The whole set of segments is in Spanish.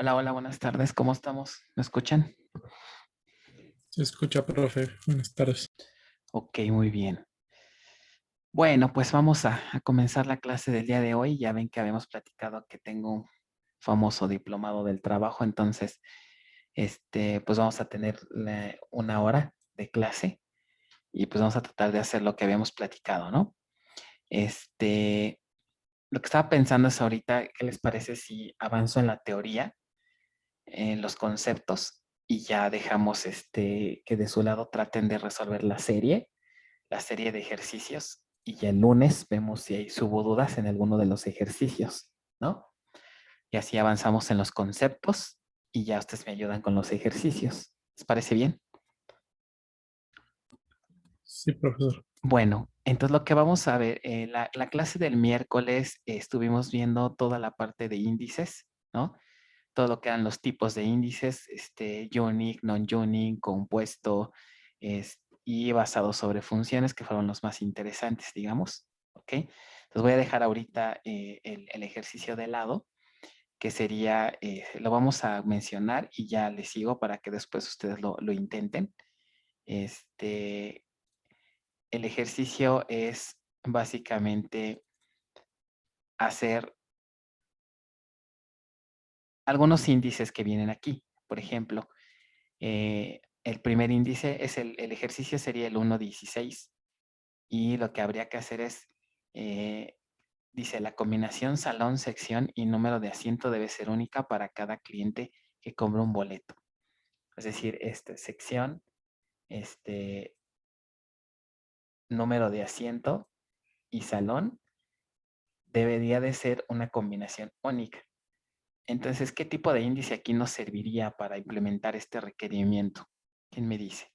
Hola, hola, buenas tardes. ¿Cómo estamos? ¿Me escuchan? Se escucha, profe. Buenas tardes. Ok, muy bien. Bueno, pues vamos a comenzar la clase del día de hoy. Ya ven que habíamos platicado que tengo un famoso diplomado del trabajo, entonces, pues vamos a tener una hora de clase y pues vamos a tratar de hacer lo que habíamos platicado, ¿no? Este, lo que estaba pensando es ahorita, ¿qué les parece si avanzo en la teoría, en los conceptos y ya dejamos que de su lado traten de resolver la serie de ejercicios y ya el lunes vemos si hay hubo dudas en alguno de los ejercicios, ¿no? Y así avanzamos en los conceptos y ya ustedes me ayudan con los ejercicios. ¿Les parece bien? Sí, profesor. Bueno, entonces lo que vamos a ver, la clase del miércoles estuvimos viendo toda la parte de índices, ¿no? Todo lo que eran los tipos de índices, unique, non-unique, compuesto, y basado sobre funciones que fueron los más interesantes, digamos. ¿Ok? Entonces voy a dejar ahorita el ejercicio de lado, que sería, lo vamos a mencionar y ya les sigo para que después ustedes lo intenten. Este, el ejercicio es básicamente hacer algunos índices que vienen aquí. Por ejemplo, el primer índice es el ejercicio sería el 1.16 y lo que habría que hacer es, eh, dice, la combinación salón, sección y número de asiento debe ser única para cada cliente que compra un boleto. Es decir, sección, este, número de asiento y salón debería de ser una combinación única. Entonces, ¿qué tipo de índice aquí nos serviría para implementar este requerimiento? ¿Quién me dice?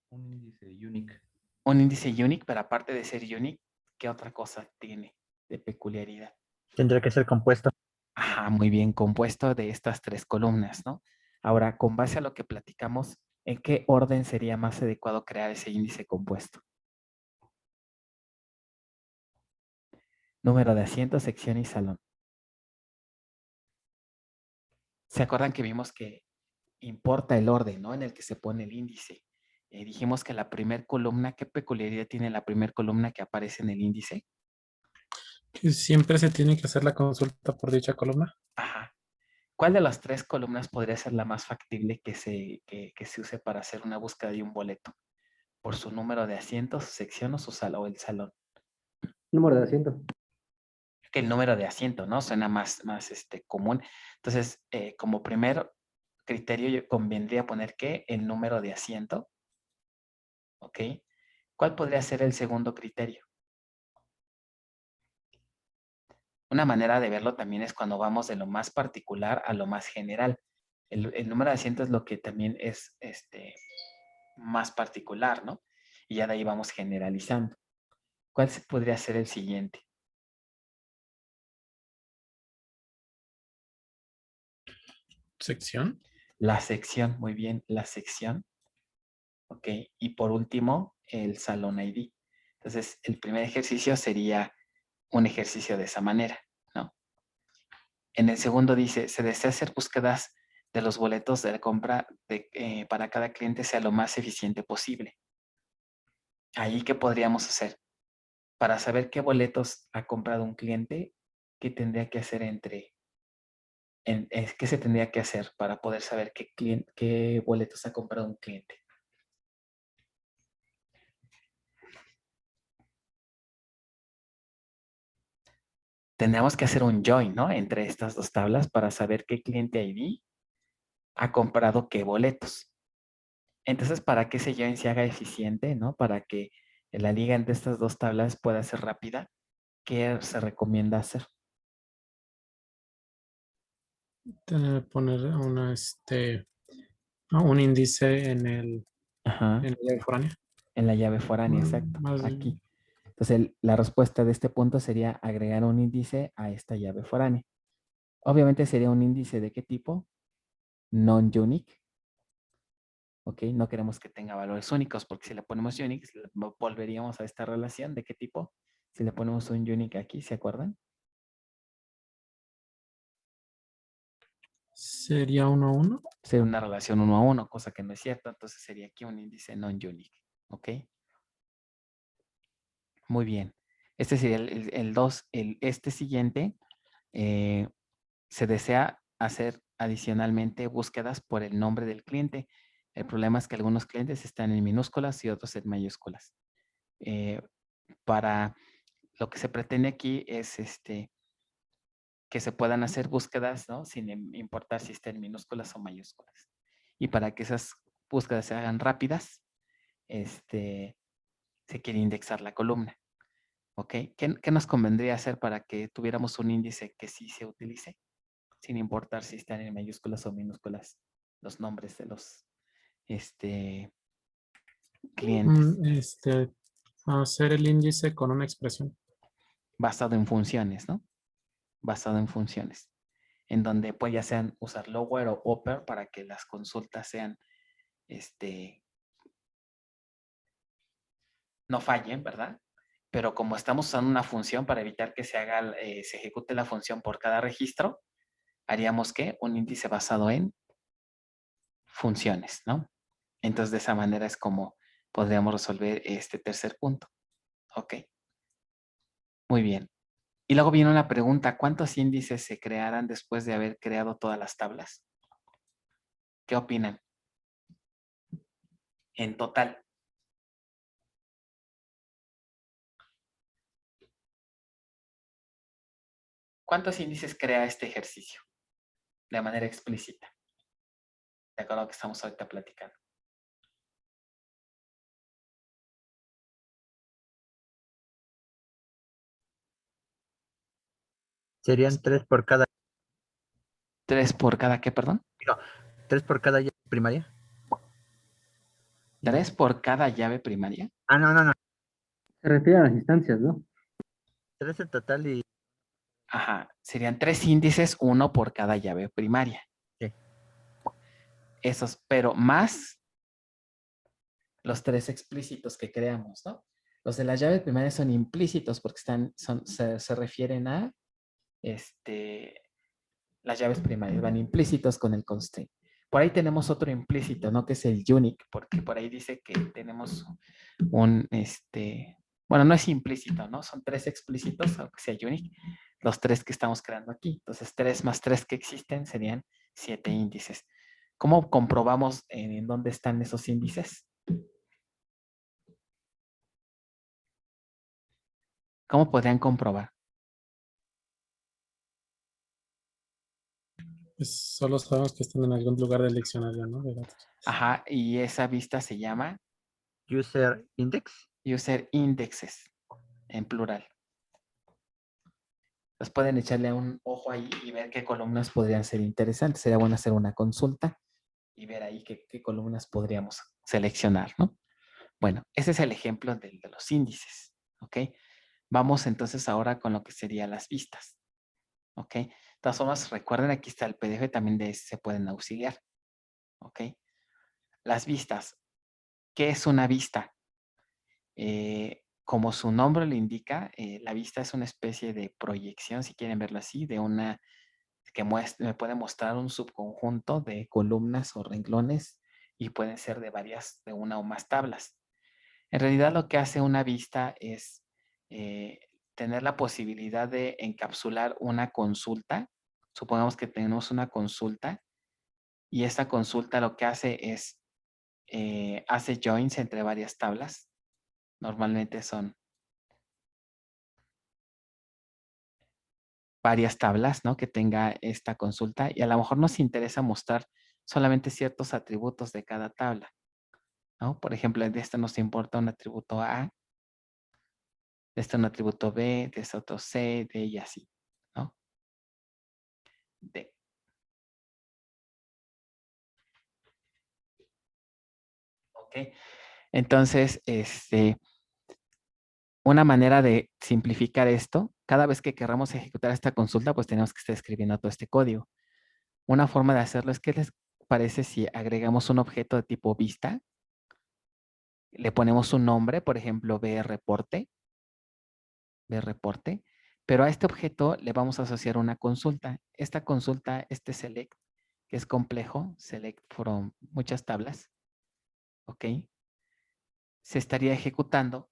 Un índice unique. Un índice unique, pero aparte de ser unique, ¿qué otra cosa tiene de peculiaridad? Tendría que ser compuesto. Ajá, muy bien, compuesto de estas tres columnas, ¿no? Ahora, con base a lo que platicamos, ¿en qué orden sería más adecuado crear ese índice compuesto? Número de asientos, sección y salón. ¿Se acuerdan que vimos que importa el orden, ¿no? En el que se pone el índice. Dijimos que la primer columna, ¿qué peculiaridad tiene la primer columna que aparece en el índice? Que siempre se tiene que hacer la consulta por dicha columna. Ajá. ¿Cuál de las tres columnas podría ser la más factible que se use para hacer una búsqueda de un boleto? ¿Por su número de asientos, su sección o o el salón? Número de asiento. Que el número de asiento, ¿no? Suena más común. Entonces, como primer criterio, convendría poner que el número de asiento, ¿ok? ¿Cuál podría ser el segundo criterio? Una manera de verlo también es cuando vamos de lo más particular a lo más general. El número de asientos es lo que también es más particular, ¿no? Y ya de ahí vamos generalizando. ¿Cuál podría ser el siguiente? Sección. La sección, muy bien, la sección. ¿Ok? Y por último, el salón ID. Entonces, el primer ejercicio sería un ejercicio de esa manera, ¿no? En el segundo dice, se desea hacer búsquedas de los boletos de la compra para cada cliente sea lo más eficiente posible. Ahí, ¿qué podríamos hacer? Para saber qué boletos ha comprado un cliente, ¿qué tendría que hacer qué se tendría que hacer para poder saber qué boletos ha comprado un cliente? Tendríamos que hacer un join, ¿no? Entre estas dos tablas para saber qué cliente ID ha comprado qué boletos. Entonces, para que ese join se haga eficiente, ¿no? Para que la liga entre estas dos tablas pueda ser rápida, ¿qué se recomienda hacer? Poner un índice Ajá, en la llave foránea. en la llave foránea, exacto, Más, aquí. Entonces, la respuesta de este punto sería agregar un índice a esta llave foránea. Obviamente sería un índice de qué tipo? Non-unique. ¿Ok? No queremos que tenga valores únicos porque si le ponemos unique, volveríamos a esta relación de qué tipo. Si le ponemos un unique aquí, ¿se acuerdan? Sería 1 a 1. Sería una relación 1 a 1, cosa que no es cierto. Entonces sería aquí un índice non-unique. ¿Ok? Muy bien. Este sería el 2. Este siguiente se desea hacer adicionalmente búsquedas por el nombre del cliente. El problema es que algunos clientes están en minúsculas y otros en mayúsculas. Para lo que se pretende aquí es que se puedan hacer búsquedas, ¿no? Sin importar si estén en minúsculas o mayúsculas. Y para que esas búsquedas se hagan rápidas, se quiere indexar la columna. ¿Ok? ¿Qué nos convendría hacer para que tuviéramos un índice que sí se utilice? Sin importar si están en mayúsculas o minúsculas los nombres de los clientes. Hacer el índice con una expresión. Basado en funciones, ¿no? Basado en funciones. En donde pues ya sean usar lower o upper para que las consultas sean, no fallen, ¿verdad? Pero como estamos usando una función para evitar que se ejecute la función por cada registro, haríamos que un índice basado en funciones, ¿no? Entonces, de esa manera es como podríamos resolver este tercer punto. Ok. Muy bien. Y luego viene una pregunta, ¿cuántos índices se crearán después de haber creado todas las tablas? ¿Qué opinan? En total. ¿Cuántos índices crea este ejercicio? De manera explícita. De acuerdo a lo que estamos ahorita platicando. Serían 3 por cada, ¿3 por cada qué, perdón? 3 por cada llave primaria. 3 por cada llave primaria. No. Se refiere a las instancias, ¿no? 3 en total y... Ajá, serían 3 índices, 1 por cada llave primaria. Sí. Esos, pero más los 3 explícitos que creamos, ¿no? Los de las llaves primarias son implícitos porque se refieren a las llaves primarias, van implícitos con el constraint. Por ahí tenemos otro implícito, ¿no? Que es el unique, porque por ahí dice que tenemos un, bueno, no es implícito, ¿no? Son 3 explícitos, aunque sea unique, los 3 que estamos creando aquí. Entonces, 3 más 3 que existen serían 7 índices. ¿Cómo comprobamos en dónde están esos índices? ¿Cómo podrían comprobar? Pues solo sabemos que están en algún lugar del diccionario, ¿no? De datos. Ajá, y esa vista se llama User index. user indexes, en plural. Pues pueden echarle un ojo ahí y ver qué columnas podrían ser interesantes. Sería bueno hacer una consulta y ver ahí qué columnas podríamos seleccionar, ¿no? Bueno, ese es el ejemplo de los índices, ¿ok? Vamos entonces ahora con lo que serían las vistas, ¿ok? De todas formas, recuerden, aquí está el PDF, también de ese se pueden auxiliar, ¿ok? Las vistas. ¿Qué es una vista? Como su nombre lo indica, la vista es una especie de proyección, si quieren verlo así, de una que me puede mostrar un subconjunto de columnas o renglones y pueden ser de una o más tablas. En realidad lo que hace una vista es tener la posibilidad de encapsular una consulta. Supongamos que tenemos una consulta y esta consulta lo que hace es hace joins entre varias tablas. Normalmente son varias tablas, ¿no? Que tenga esta consulta y a lo mejor nos interesa mostrar solamente ciertos atributos de cada tabla, ¿no? Por ejemplo, de esta nos importa un atributo A, de este un atributo B, de este otro C, D y así, ¿no? D. ¿Ok? Entonces, una manera de simplificar esto, cada vez que queramos ejecutar esta consulta, pues tenemos que estar escribiendo todo este código. Una forma de hacerlo es, ¿qué les parece si agregamos un objeto de tipo vista? Le ponemos un nombre, por ejemplo, bReporte, pero a este objeto le vamos a asociar una consulta. Esta consulta, este select, que es complejo, select from muchas tablas, ¿ok? Se estaría ejecutando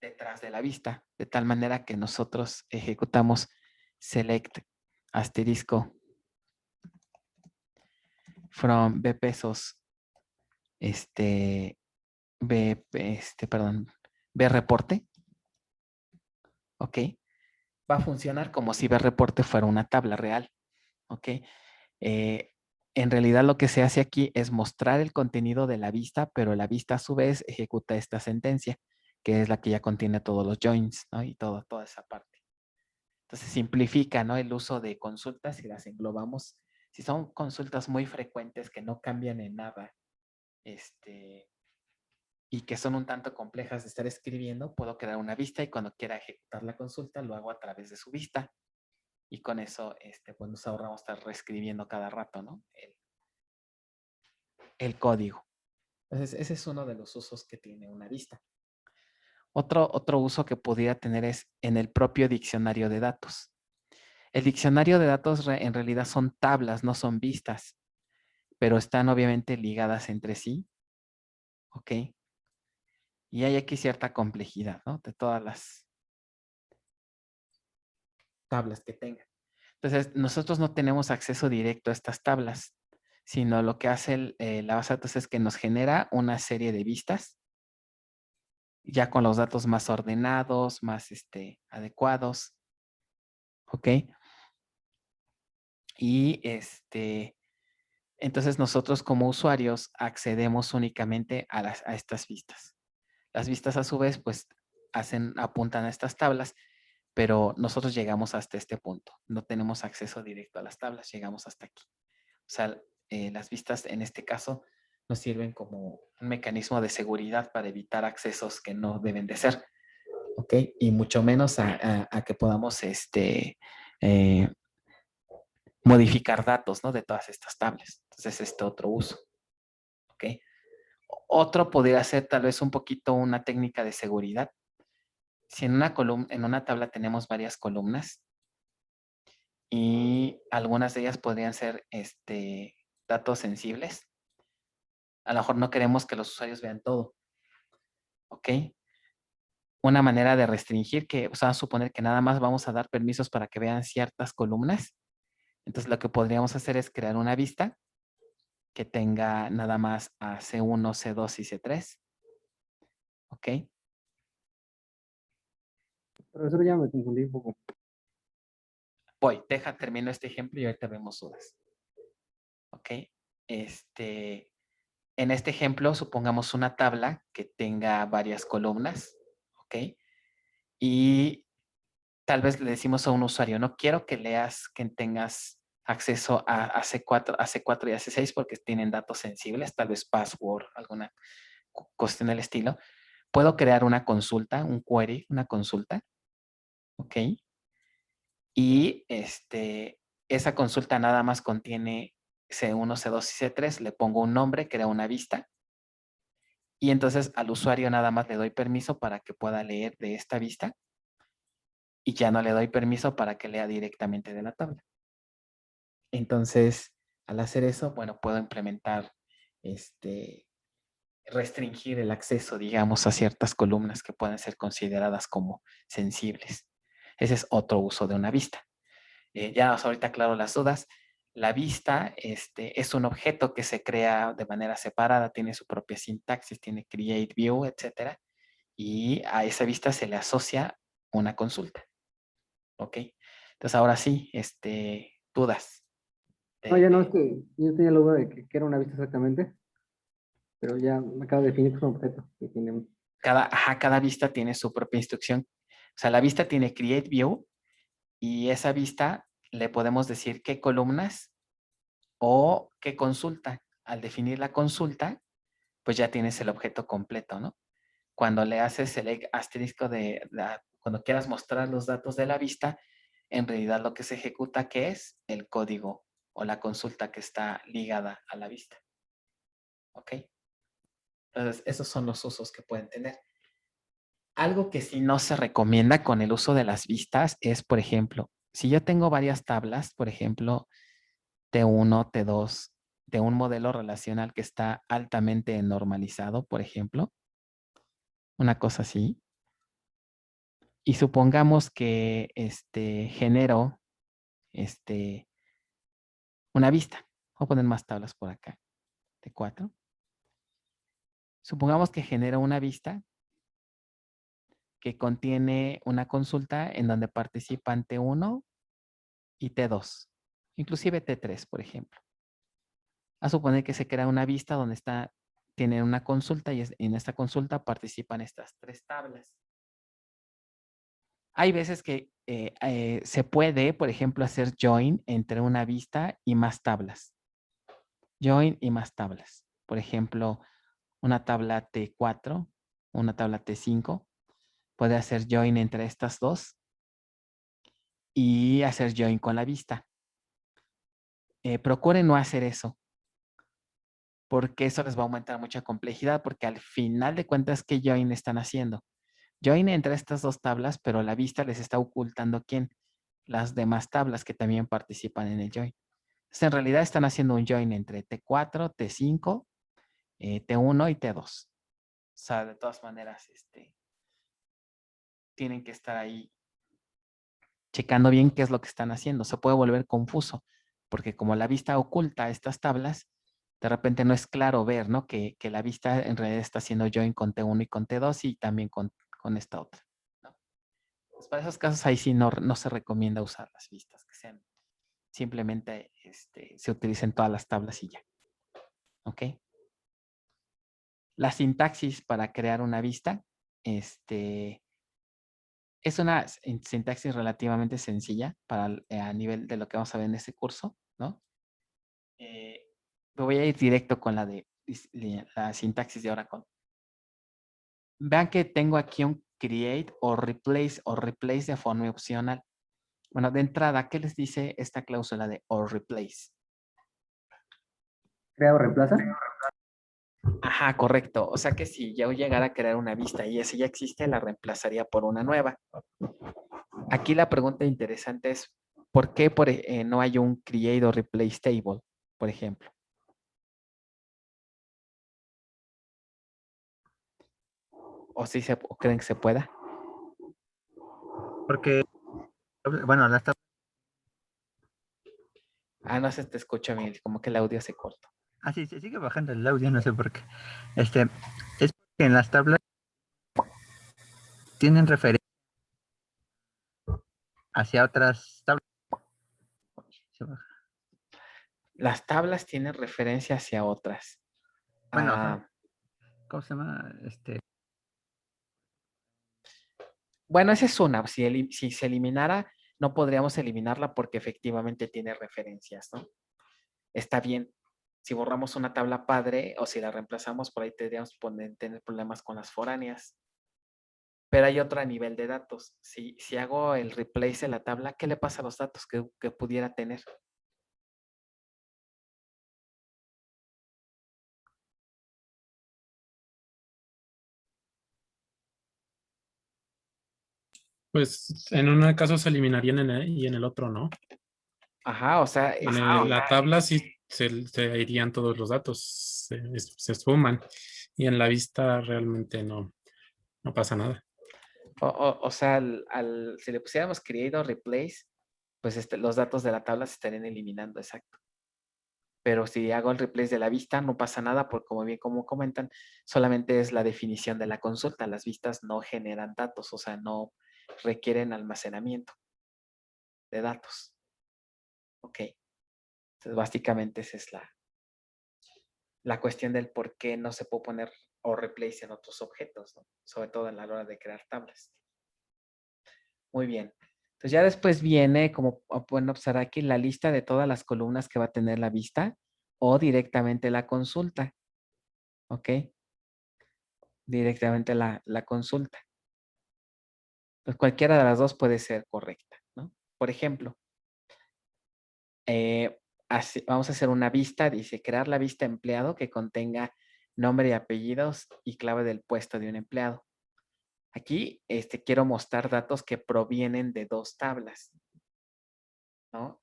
detrás de la vista, de tal manera que nosotros ejecutamos select asterisco from B pesos, B reporte, ¿ok? Va a funcionar como si B reporte fuera una tabla real, ¿ok? En realidad lo que se hace aquí es mostrar el contenido de la vista, pero la vista a su vez ejecuta esta sentencia, que es la que ya contiene todos los joins, ¿no? Y toda esa parte. Entonces simplifica, ¿no? El uso de consultas y las englobamos. Si son consultas muy frecuentes que no cambian en nada, y que son un tanto complejas de estar escribiendo, puedo crear una vista y cuando quiera ejecutar la consulta lo hago a través de su vista. Y con eso, pues nos ahorramos estar reescribiendo cada rato, ¿no? El código. Entonces, ese es uno de los usos que tiene una vista. Otro uso que pudiera tener es en el propio diccionario de datos. El diccionario de datos en realidad son tablas, no son vistas, pero están obviamente ligadas entre sí. ¿Ok? Y hay aquí cierta complejidad, ¿no? De todas las tablas que tengan. Entonces, nosotros no tenemos acceso directo a estas tablas, sino lo que hace la base de datos es que nos genera una serie de vistas, ya con los datos más ordenados, más adecuados. ¿Ok? Y entonces nosotros como usuarios accedemos únicamente a estas vistas. Las vistas a su vez pues apuntan a estas tablas, pero nosotros llegamos hasta este punto. No tenemos acceso directo a las tablas, llegamos hasta aquí. O sea, las vistas en este caso nos sirven como un mecanismo de seguridad para evitar accesos que no deben de ser. ¿Ok? Y mucho menos a que podamos modificar datos, ¿no? De todas estas tablas. Entonces, otro uso. ¿Ok? Otro podría ser tal vez un poquito una técnica de seguridad. Si en una tabla tenemos varias columnas y algunas de ellas podrían ser datos sensibles, a lo mejor no queremos que los usuarios vean todo. ¿Ok? Una manera de restringir que, vamos a suponer que nada más vamos a dar permisos para que vean ciertas columnas. Entonces, lo que podríamos hacer es crear una vista que tenga nada más a C1, C2 y C3. ¿Ok? Profesor, ya me confundí un poco. Termino este ejemplo y ahorita vemos dudas. ¿Ok? En este ejemplo, supongamos una tabla que tenga varias columnas. ¿Ok? Y tal vez le decimos a un usuario, no quiero que leas, que tengas acceso a C4 y a C6 porque tienen datos sensibles, tal vez password, alguna cuestión del estilo. Puedo crear una consulta, un query, una consulta. ¿Ok? Y esa consulta nada más contiene C1, C2 y C3. Le pongo un nombre, creo una vista. Y entonces al usuario nada más le doy permiso para que pueda leer de esta vista. Y ya no le doy permiso para que lea directamente de la tabla. Entonces, al hacer eso, bueno, puedo implementar, restringir el acceso, digamos, a ciertas columnas que pueden ser consideradas como sensibles. Ese es otro uso de una vista. Ya ahorita aclaro las dudas. La vista es un objeto que se crea de manera separada, tiene su propia sintaxis, tiene create view, etc. Y a esa vista se le asocia una consulta. ¿Ok? Entonces ahora sí, dudas. No, ya no, es que yo tenía la duda de que era una vista exactamente, pero ya me acabo de definir que es un objeto que tiene Cada vista tiene su propia instrucción. O sea, la vista tiene create view y esa vista le podemos decir qué columnas o qué consulta. Al definir la consulta, pues ya tienes el objeto completo, ¿no? Cuando le haces el asterisco cuando quieras mostrar los datos de la vista, en realidad lo que se ejecuta que es el código o la consulta que está ligada a la vista. ¿Ok? Entonces, esos son los usos que pueden tener. Algo que sí no se recomienda con el uso de las vistas es, por ejemplo, si yo tengo varias tablas, por ejemplo, T1, T2 de un modelo relacional que está altamente normalizado, por ejemplo. Una cosa así. Y supongamos que genero una vista. Voy a poner más tablas por acá. T4. Supongamos que genero una vista que contiene una consulta en donde participan T1 y T2. Inclusive T3, por ejemplo. A suponer que se crea una vista donde tienen una consulta y en esta consulta participan estas 3 tablas. Hay veces que se puede, por ejemplo, hacer join entre una vista y más tablas. Join y más tablas. Por ejemplo, una tabla T4, una tabla T5. Puede hacer join entre estas dos y hacer join con la vista. Procuren no hacer eso, porque eso les va a aumentar mucha complejidad, porque al final de cuentas, ¿qué join están haciendo? Join entre estas 2 tablas, pero la vista les está ocultando ¿quién? Las demás tablas que también participan en el join. Entonces, en realidad están haciendo un join entre T4, T5, T1 y T2. O sea, de todas maneras, tienen que estar ahí checando bien qué es lo que están haciendo. Se puede volver confuso, porque como la vista oculta estas tablas, de repente no es claro ver, ¿no? Que la vista en realidad está haciendo join con T1 y con T2 y también con esta otra, ¿no? Pues para esos casos ahí sí no se recomienda usar las vistas, que sean simplemente se utilicen todas las tablas y ya. ¿Ok? La sintaxis para crear una vista, es una sintaxis relativamente sencilla a nivel de lo que vamos a ver en este curso, ¿no? Me voy a ir directo con la sintaxis de Oracle. Vean que tengo aquí un create o replace de forma opcional. Bueno, de entrada, ¿qué les dice esta cláusula de or replace? ¿Crea o reemplaza? Ajá, correcto. O sea que si yo llegara a crear una vista y esa ya existe, la reemplazaría por una nueva. Aquí la pregunta interesante es, ¿por qué no hay un create o replace table, por ejemplo? ¿O si o creen que se pueda? Porque, bueno, las tablas. Ah, no se te escucha bien, como que el audio se corta. Ah, sí, se sigue bajando el audio, no sé por qué. Es porque en las tablas tienen referencia hacia otras tablas. Se baja. Las tablas tienen referencia hacia otras. Bueno, ¿cómo se llama? Bueno, esa es una. Si se eliminara, no podríamos eliminarla porque efectivamente tiene referencias, ¿no? Está bien. Si borramos una tabla padre o si la reemplazamos, por ahí tendríamos tener problemas con las foráneas. Pero hay otro nivel de datos. Si hago el replace de la tabla, ¿qué le pasa a los datos que pudiera tener? Pues en un caso se eliminarían y en el otro no. Ajá, o sea, En la tabla sí se irían todos los datos, se suman. Y en la vista realmente no pasa nada. o sea, si le pusiéramos create o replace, pues los datos de la tabla se estarían eliminando, exacto. Pero si hago el replace de la vista, no pasa nada, porque como comentan, solamente es la definición de la consulta. Las vistas no generan datos, o sea, no requieren almacenamiento de datos. Ok. Entonces, básicamente esa es la cuestión del por qué no se puede poner o replace en otros objetos, ¿no? Sobre todo a la hora de crear tablas. Muy bien. Entonces ya después viene, como pueden observar aquí, la lista de todas las columnas que va a tener la vista o directamente la consulta. ¿Ok? Directamente la consulta. Pues cualquiera de las dos puede ser correcta, ¿no? Por ejemplo, vamos a hacer una vista, dice crear la vista empleado que contenga nombre y apellidos y clave del puesto de un empleado. Aquí quiero mostrar datos que provienen de 2 tablas, ¿no?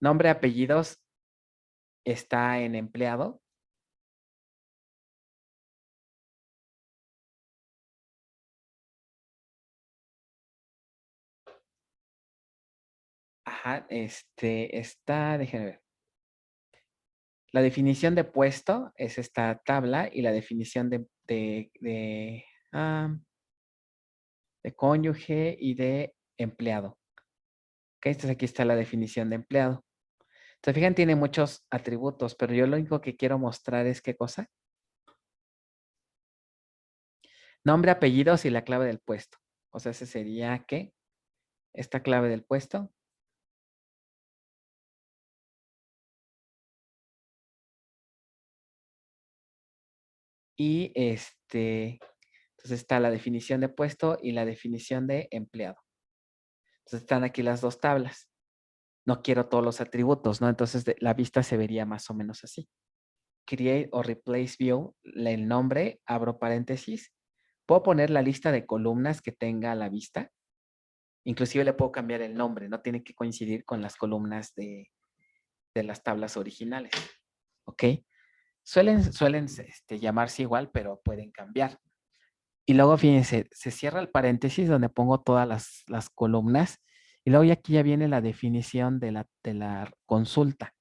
Nombre, apellidos está en empleado. Ajá, está, déjenme ver. La definición de puesto es esta tabla y la definición de cónyuge y de empleado. Ok, entonces aquí está la definición de empleado. Entonces, fijan, tiene muchos atributos, pero yo lo único que quiero mostrar es qué cosa. Nombre, apellidos y la clave del puesto. O sea, ese sería ¿qué? Esta clave del puesto. Y entonces está la definición de puesto y la definición de empleado. Entonces están aquí las dos tablas. No quiero todos los atributos, ¿no? Entonces la vista se vería más o menos así. Create o replace view, el nombre, abro paréntesis. Puedo poner la lista de columnas que tenga la vista. Inclusive le puedo cambiar el nombre, no tiene que coincidir con las columnas de las tablas originales. ¿Ok? Suelen llamarse igual, pero pueden cambiar. Y luego, fíjense, se cierra el paréntesis donde pongo todas las columnas. Y luego aquí ya viene la definición de la consulta.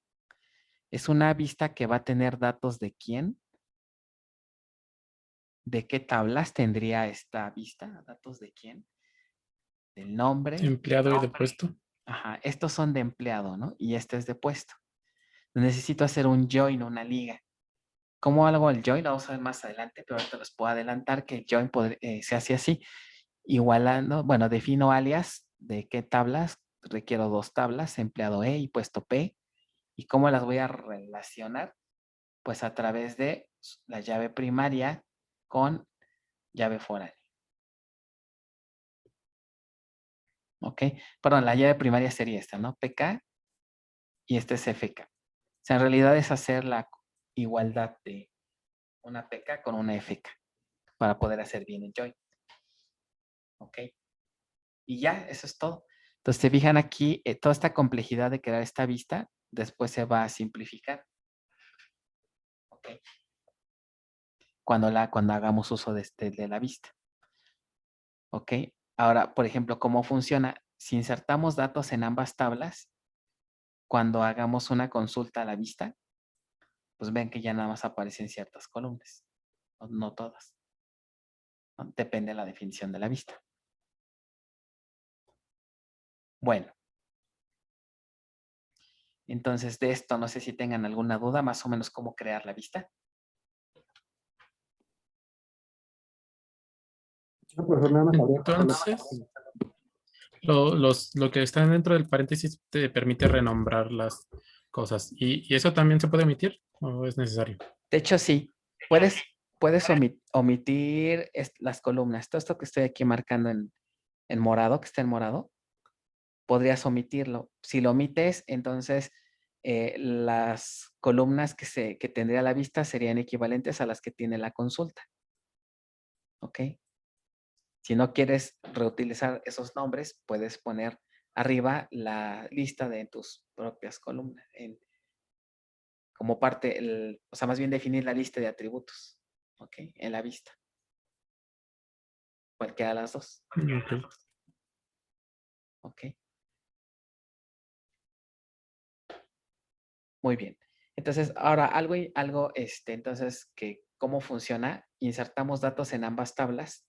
Es una vista que va a tener datos de quién, de qué tablas tendría esta vista, datos de quién, del nombre. Empleado y de puesto. Ajá, estos son de empleado, ¿no? Y este es de puesto. Necesito hacer un join, una liga. ¿Cómo hago el join? Lo vamos a ver más adelante, pero ahorita les puedo adelantar que el join se hace así. Igualando, bueno, defino alias de qué tablas. Requiero dos tablas, empleado E y puesto P. ¿Y cómo las voy a relacionar? Pues a través de la llave primaria con llave foránea. ¿Ok? Perdón, la llave primaria sería esta, ¿no? PK y este es FK. O sea, en realidad es hacer la igualdad de una PK con una FK para poder hacer bien el join. ¿Ok? Y ya, eso es todo. Entonces, se fijan aquí, toda esta complejidad de crear esta vista, después se va a simplificar. ¿Ok? Cuando hagamos uso de la vista. ¿Ok? Ahora, por ejemplo, ¿cómo funciona? Si insertamos datos en ambas tablas, cuando hagamos una consulta a la vista, pues ven que ya nada más aparecen ciertas columnas. No todas. ¿No? Depende de la definición de la vista. Bueno. Entonces, de esto, no sé si tengan alguna duda, más o menos cómo crear la vista. No, profesor, nada más habría que hacerlo. Entonces, lo que está dentro del paréntesis te permite renombrar las cosas. ¿Y eso también se puede omitir o es necesario? De hecho, sí. Puedes omitir las columnas. Todo esto que estoy aquí marcando en morado, que está en morado, podrías omitirlo. Si lo omites, entonces las columnas que tendría la vista serían equivalentes a las que tiene la consulta. ¿Ok? Si no quieres reutilizar esos nombres, puedes poner arriba la lista de tus propias columnas. Como parte, o sea, más bien definir la lista de atributos. ¿Ok? En la vista. Cualquiera de las dos. Ok. ¿Ok? Muy bien. Entonces, ahora algo, entonces, ¿cómo funciona? Insertamos datos en ambas tablas.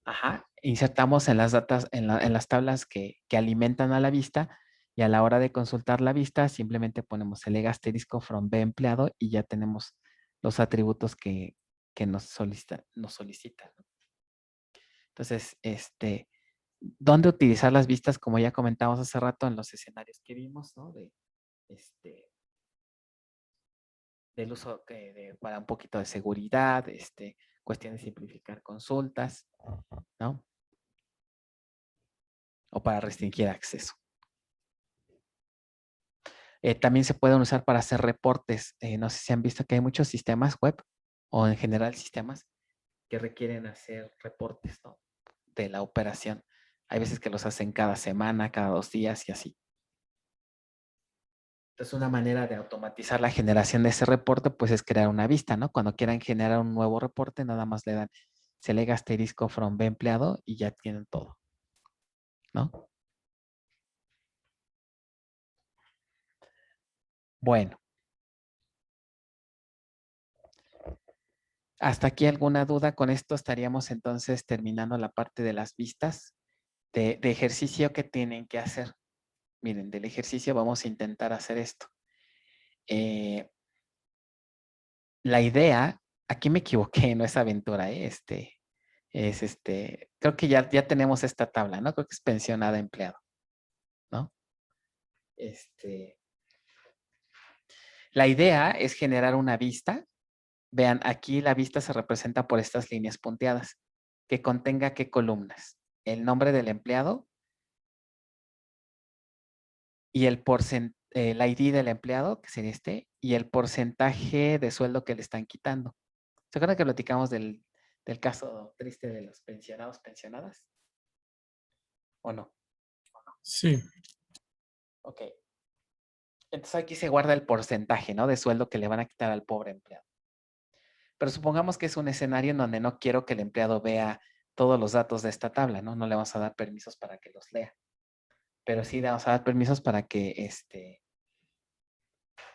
Ajá. Insertamos en las las tablas que alimentan a la vista y a la hora de consultar la vista simplemente ponemos el asterisco from B empleado y ya tenemos los atributos que nos solicitan. ¿No? Entonces, ¿dónde utilizar las vistas? Como ya comentamos hace rato en los escenarios que vimos, ¿no? Del uso para un poquito de seguridad, cuestión de simplificar consultas, ¿no? O para restringir acceso. También se pueden usar para hacer reportes. No sé si han visto que hay muchos sistemas web o en general sistemas que requieren hacer reportes, ¿no? De la operación. Hay veces que los hacen cada semana, cada 2 días y así. Entonces, una manera de automatizar la generación de ese reporte, pues es crear una vista, ¿no? Cuando quieran generar un nuevo reporte, nada más le dan select asterisco from B empleado y ya tienen todo, ¿no? Bueno. ¿Hasta aquí alguna duda? Con esto estaríamos entonces terminando la parte de las vistas de ejercicio que tienen que hacer. Miren, del ejercicio vamos a intentar hacer esto. La idea, aquí me equivoqué, no es aventura, creo que ya tenemos esta tabla, ¿no? Creo que es pensionada empleado, ¿no? La idea es generar una vista. Vean, aquí la vista se representa por estas líneas punteadas, que contenga qué columnas. El nombre del empleado y el ID del empleado, que sería y el porcentaje de sueldo que le están quitando. ¿Se acuerdan que platicamos del caso triste de los pensionados, pensionadas? ¿O no? Sí. Ok. Entonces aquí se guarda el porcentaje, ¿no? De sueldo que le van a quitar al pobre empleado. Pero supongamos que es un escenario en donde no quiero que el empleado vea todos los datos de esta tabla, ¿no? No le vamos a dar permisos para que los lea. Pero sí le vamos a dar permisos para que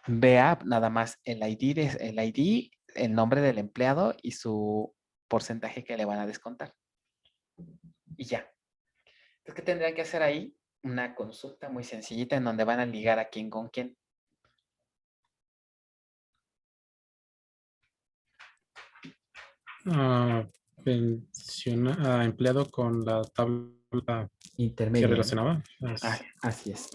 vea nada más el ID, el nombre del empleado y su porcentaje que le van a descontar. Y ya. Entonces, ¿qué tendrían que hacer ahí? Una consulta muy sencillita en donde van a ligar a quién con quién. Empleado con la tabla que Intermedia, ¿no? relacionaba. Así es.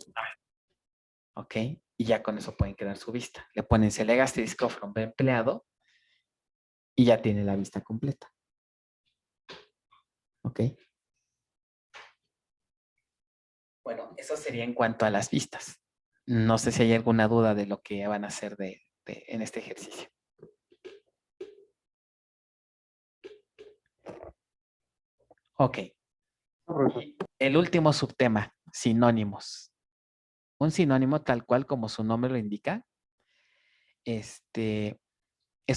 Ok. Y ya con eso pueden crear su vista. Le ponen select asterisco from empleado y ya tiene la vista completa. Ok. Bueno, eso sería en cuanto a las vistas. No sé si hay alguna duda de lo que van a hacer en este ejercicio. Ok. El último subtema, sinónimos. Un sinónimo, tal cual como su nombre lo indica, es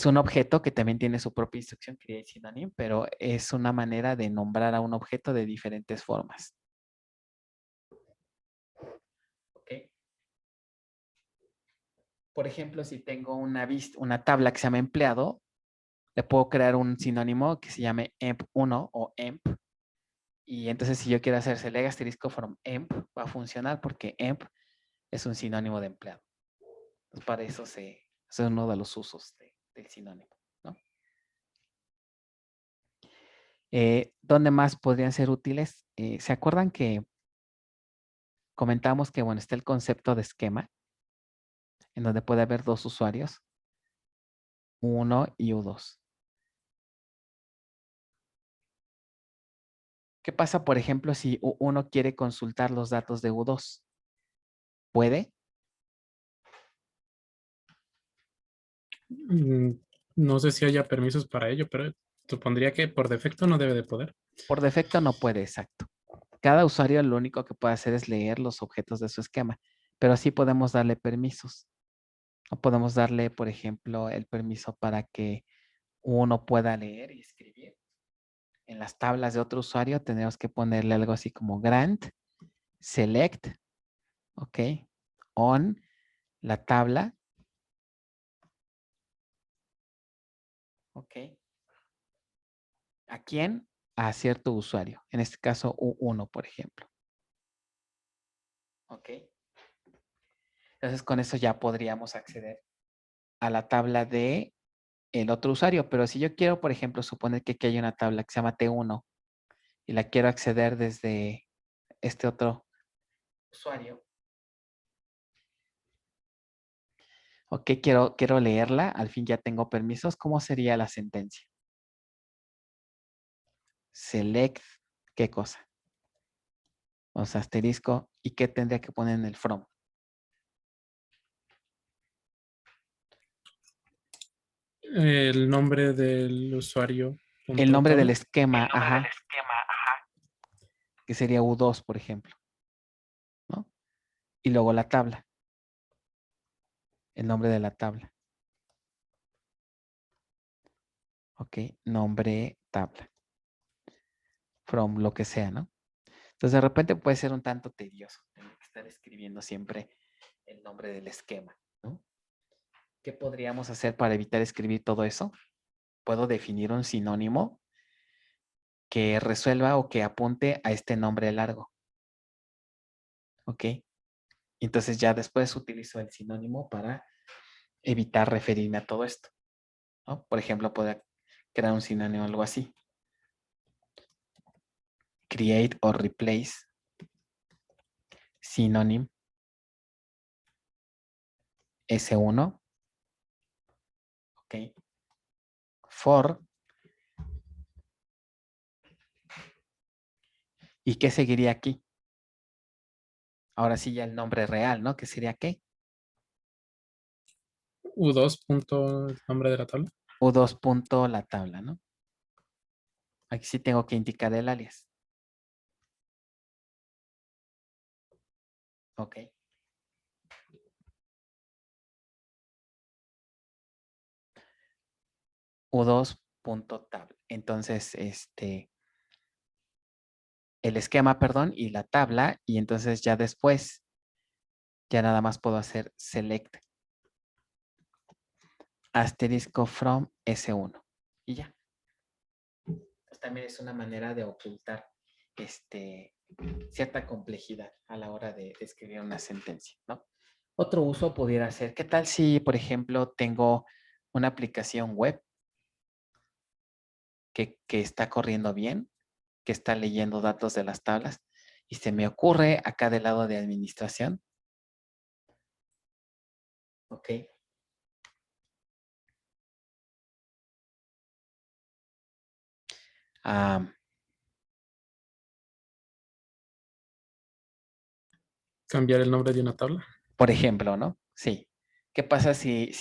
un objeto que también tiene su propia instrucción, create synonym, pero es una manera de nombrar a un objeto de diferentes formas. ¿Ok? Por ejemplo, si tengo una tabla que se llama empleado, le puedo crear un sinónimo que se llame emp1 o emp. Y entonces si yo quiero hacer select asterisco from emp, va a funcionar porque emp es un sinónimo de empleado. Entonces, para eso es uno de los usos del sinónimo, ¿no? ¿Dónde más podrían ser útiles? ¿Se acuerdan que comentamos que, bueno, está el concepto de esquema, en donde puede haber 2 usuarios, U1 y U2? ¿Qué pasa, por ejemplo, si U1 quiere consultar los datos de U2? ¿Puede? No sé si haya permisos para ello, pero supondría que por defecto no debe de poder. Por defecto no puede, exacto. Cada usuario lo único que puede hacer es leer los objetos de su esquema, pero sí podemos darle permisos. O podemos darle, por ejemplo, el permiso para que uno pueda leer y escribir. En las tablas de otro usuario tenemos que ponerle algo así como grant, select, ok, on la tabla, ok. ¿A quién? A cierto usuario. En este caso, U1, por ejemplo. Ok. Entonces, con eso ya podríamos acceder a la tabla de el otro usuario. Pero si yo quiero, por ejemplo, suponer que aquí hay una tabla que se llama T1 y la quiero acceder desde este otro usuario. Ok, quiero leerla. Al fin ya tengo permisos. ¿Cómo sería la sentencia? Select, ¿qué cosa? O sea, asterisco. ¿Y qué tendría que poner en el from? El nombre del usuario. El nombre del tabla. esquema, ajá. que sería U2, por ejemplo, ¿no? Y luego la tabla, el nombre de la tabla. Ok, nombre tabla. From lo que sea, ¿no? Entonces de repente puede ser un tanto tedioso tener que estar escribiendo siempre el nombre del esquema, ¿no? ¿Qué podríamos hacer para evitar escribir todo eso? Puedo definir un sinónimo que resuelva o que apunte a este nombre largo. ¿Ok? Entonces ya después utilizo el sinónimo para evitar referirme a todo esto, ¿no? Por ejemplo, puedo crear un sinónimo algo así. Create or replace synonym S1. ¿Ok? For. ¿Y qué seguiría aquí? Ahora sí ya el nombre real, ¿no? ¿Qué sería qué? U2 punto el nombre de la tabla. U2 punto la tabla, ¿no? Aquí sí tengo que indicar el alias. Ok. U2 punto tabla. Entonces, el esquema, perdón, y la tabla, y entonces ya después, ya nada más puedo hacer select asterisco from S1 y ya. Pues también es una manera de ocultar cierta complejidad a la hora de escribir una sentencia, ¿no? Otro uso pudiera ser, ¿qué tal si, por ejemplo, tengo una aplicación web que está corriendo bien, que está leyendo datos de las tablas y se me ocurre acá del lado de administración? Ok. Cambiar el nombre de una tabla. Por ejemplo, ¿no? Sí. ¿Qué pasa si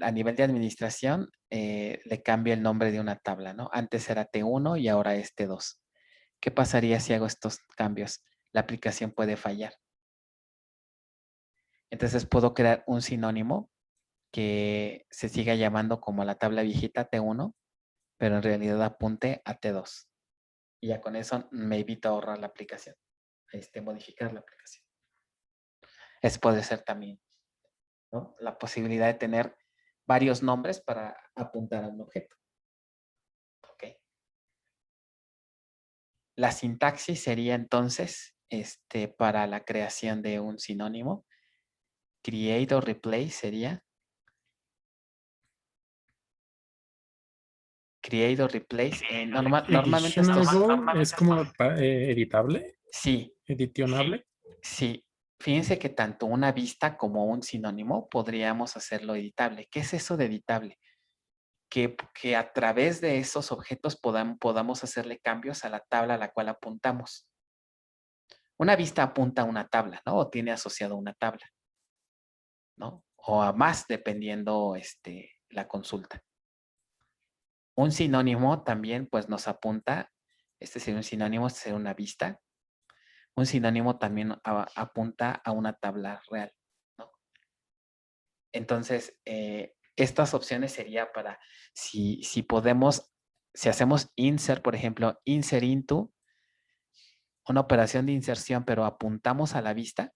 a nivel de administración le cambio el nombre de una tabla, ¿no? Antes era T1 y ahora es T2. ¿Qué pasaría si hago estos cambios? La aplicación puede fallar. Entonces puedo crear un sinónimo que se siga llamando como la tabla viejita T1, pero en realidad apunte a T2. Y ya con eso me evito ahorrar la aplicación, modificar la aplicación. Eso puede ser también, ¿no? La posibilidad de tener varios nombres para apuntar a un objeto. ¿Ok? La sintaxis sería entonces, para la creación de un sinónimo, create o replace sería create o replace. Normalmente Editionable es como editable, sí, editionable. sí. Fíjense que tanto una vista como un sinónimo podríamos hacerlo editable. ¿Qué es eso de editable? Que a través de esos objetos podamos hacerle cambios a la tabla a la cual apuntamos. Una vista apunta a una tabla, ¿no? O tiene asociado una tabla, ¿no? O a más, dependiendo la consulta. Un sinónimo también, pues, nos apunta, sería un sinónimo, este sería una vista. Un sinónimo también apunta a una tabla real, ¿no? Entonces, estas opciones sería para, si podemos, si hacemos insert, por ejemplo, insert into, una operación de inserción, pero apuntamos a la vista,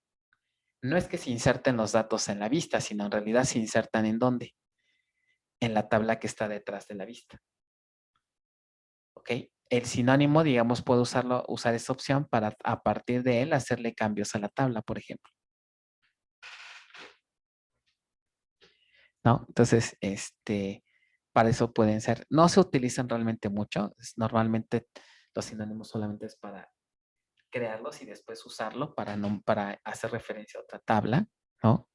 no es que se inserten los datos en la vista, sino en realidad se insertan ¿en dónde? En la tabla que está detrás de la vista. ¿Ok? El sinónimo, digamos, puedo usar esa opción para a partir de él hacerle cambios a la tabla, por ejemplo. ¿No? Entonces, para eso pueden ser, no se utilizan realmente mucho, normalmente los sinónimos solamente es para crearlos y después usarlo para hacer referencia a otra tabla, ¿no?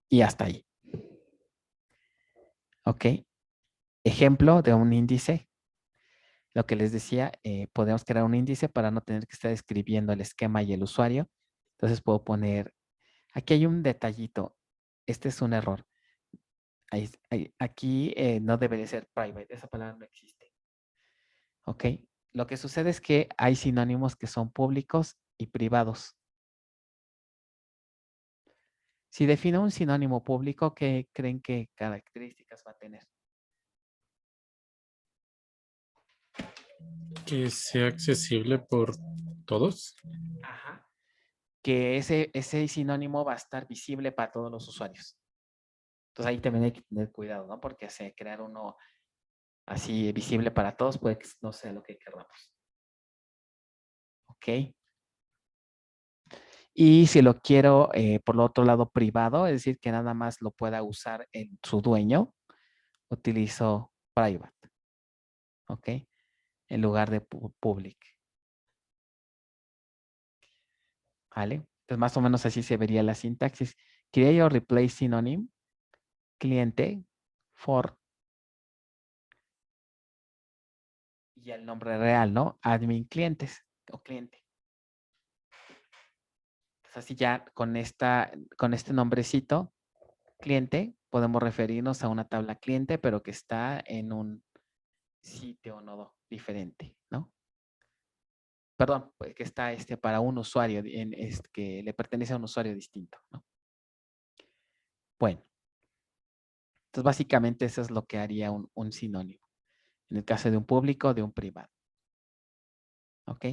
Y hasta ahí. ¿Ok? Ejemplo de un índice. Lo que les decía, podemos crear un índice para no tener que estar escribiendo el esquema y el usuario. Entonces puedo poner, aquí hay un detallito. Este es un error. Aquí no debe de ser private. Esa palabra no existe. ¿Ok? Lo que sucede es que hay sinónimos que son públicos y privados. Si defino un sinónimo público, ¿qué creen que características va a tener? Que sea accesible por todos. Ajá. Que ese sinónimo va a estar visible para todos los usuarios. Entonces ahí también hay que tener cuidado, ¿no? Porque crear uno así visible para todos puede que no sea lo que queramos. ¿Ok? Y si lo quiero, por el otro lado, privado, es decir, que nada más lo pueda usar su dueño, utilizo private. ¿Ok? En lugar de public. ¿Vale? Entonces, más o menos así se vería la sintaxis. Create or replace synonym, cliente, for, y el nombre real, ¿no? Admin clientes o cliente. Entonces, así ya con este nombrecito, cliente, podemos referirnos a una tabla cliente, pero que está en un sitio o nodo diferente, ¿no? Perdón, pues que está para un usuario, que le pertenece a un usuario distinto, ¿no? Bueno, entonces básicamente eso es lo que haría un sinónimo. En el caso de un público o de un privado. ¿Ok?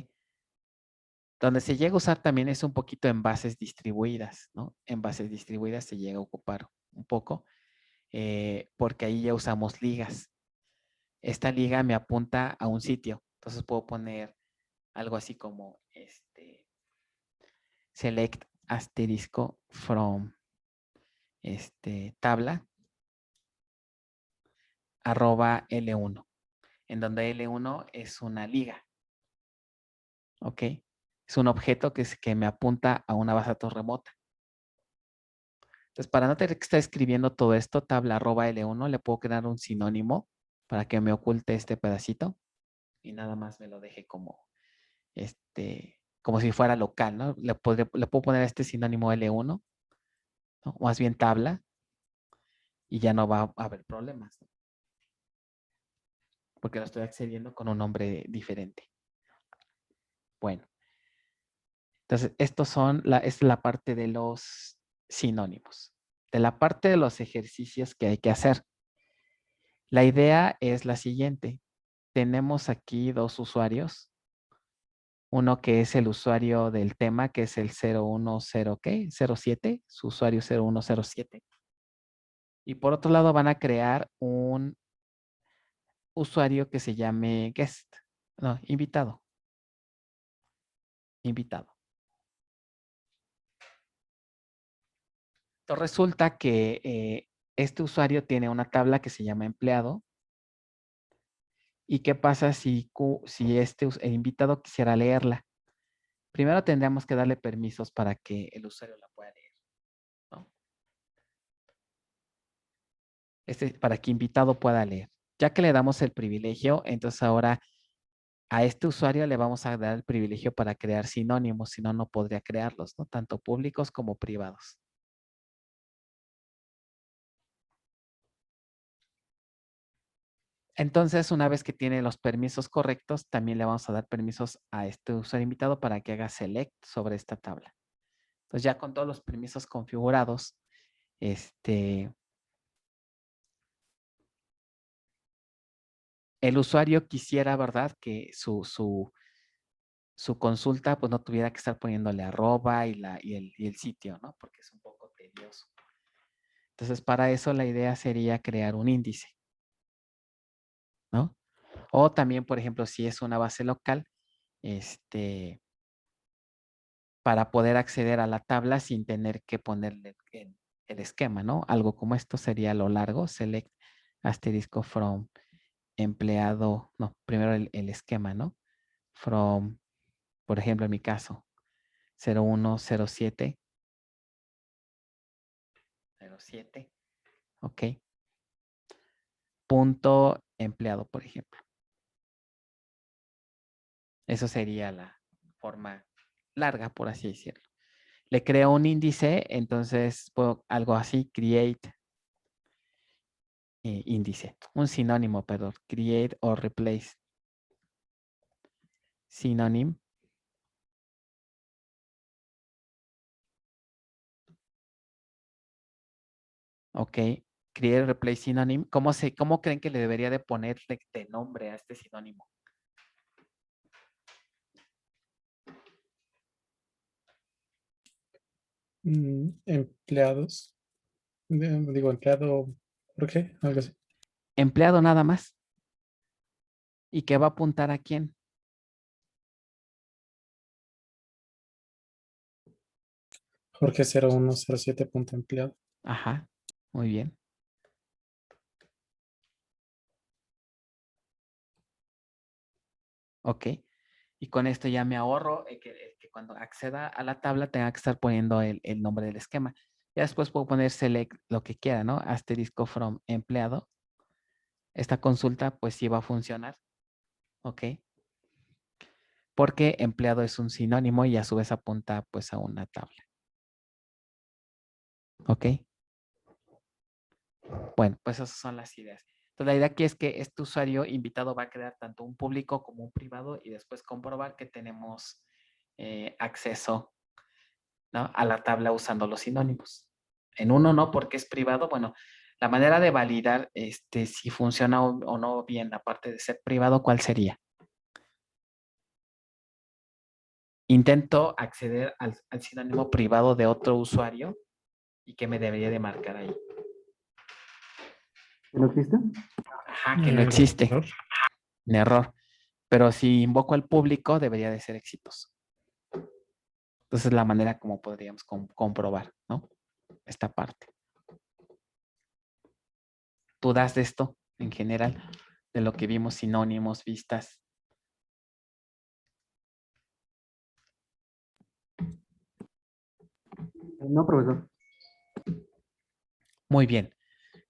Donde se llega a usar también es un poquito en bases distribuidas, ¿no? En bases distribuidas se llega a ocupar un poco, porque ahí ya usamos ligas. Esta liga me apunta a un sitio. Entonces puedo poner algo así como select asterisco from tabla arroba L1, en donde L1 es una liga. ¿Ok? Es un objeto que me apunta a una base de datos remota. Entonces, para no tener que estar escribiendo todo esto, tabla arroba L1, le puedo crear un sinónimo para que me oculte este pedacito y nada más me lo deje como como si fuera local, ¿no? Le puedo poner este sinónimo L1, ¿no? O más bien tabla, y ya no va a haber problemas, ¿no? Porque lo estoy accediendo con un nombre diferente. Bueno, entonces esta es la parte de los sinónimos. De la parte de los ejercicios que hay que hacer. La idea es la siguiente. Tenemos aquí dos usuarios. Uno que es el usuario del tema, que es el 010, su usuario 0107. Y por otro lado van a crear un usuario que se llame guest. No, invitado. Invitado. Entonces resulta que este usuario tiene una tabla que se llama empleado. ¿Y qué pasa si el invitado quisiera leerla? Primero tendríamos que darle permisos para que el usuario la pueda leer, ¿no? Para que invitado pueda leer. Ya que le damos el privilegio, entonces ahora a este usuario le vamos a dar el privilegio para crear sinónimos, si no, no podría crearlos, ¿no? Tanto públicos como privados. Entonces, una vez que tiene los permisos correctos, también le vamos a dar permisos a este usuario invitado para que haga select sobre esta tabla. Entonces, ya con todos los permisos configurados, el usuario quisiera, ¿verdad? Que su consulta pues no tuviera que estar poniéndole arroba y el sitio, ¿no? Porque es un poco tedioso. Entonces, para eso la idea sería crear un índice, ¿no? O también, por ejemplo, si es una base local, para poder acceder a la tabla sin tener que ponerle el esquema, ¿no? Algo como esto sería a lo largo, select asterisco from empleado, no, primero el esquema, ¿no? From, por ejemplo, en mi caso, 0107, 07, ok. Punto empleado, por ejemplo. Eso sería la forma larga, por así decirlo. Le creo un índice, entonces puedo algo así, create índice, un sinónimo, perdón, create or replace. synonym. Ok, create replace synonym. ¿Cómo creen que le debería de ponerle de nombre a este sinónimo? Empleados. Digo, empleado, ¿por qué? Algo así. Empleado nada más. ¿Y qué va a apuntar a quién? Jorge 0107 punto empleado. Ajá, muy bien. Ok. Y con esto ya me ahorro que cuando acceda a la tabla tenga que estar poniendo el nombre del esquema. Ya después puedo poner select lo que quiera, ¿no? Asterisco from empleado. Esta consulta pues sí va a funcionar. Ok. Porque empleado es un sinónimo y a su vez apunta pues a una tabla. Ok. Bueno, pues esas son las ideas. Entonces, la idea aquí es que este usuario invitado va a crear tanto un público como un privado y después comprobar que tenemos acceso, ¿no?, a la tabla usando los sinónimos. En uno no, porque es privado. Bueno, la manera de validar si funciona o no bien, aparte de ser privado, ¿cuál sería? Intento acceder al sinónimo privado de otro usuario y que me debería de marcar ahí. ¿No existe? Ajá, que no existe. Error. Un error. Pero si invoco al público, debería de ser exitoso. Entonces, es la manera como podríamos comprobar, ¿no?, esta parte. ¿Dudas de esto en general? De lo que vimos, sinónimos, vistas. No, profesor. Muy bien.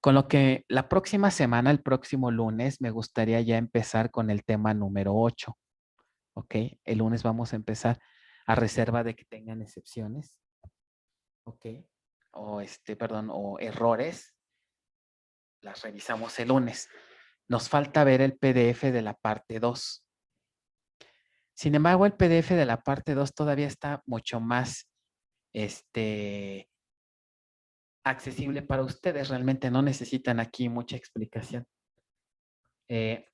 Con lo que la próxima semana, el próximo lunes, me gustaría ya empezar con el tema número 8. ¿Ok? El lunes vamos a empezar a reserva de que tengan excepciones. ¿Ok? O o errores. Las revisamos el lunes. Nos falta ver el PDF de la parte 2. Sin embargo, el PDF de la parte 2 todavía está mucho más accesible para ustedes. Realmente no necesitan aquí mucha explicación. ¿De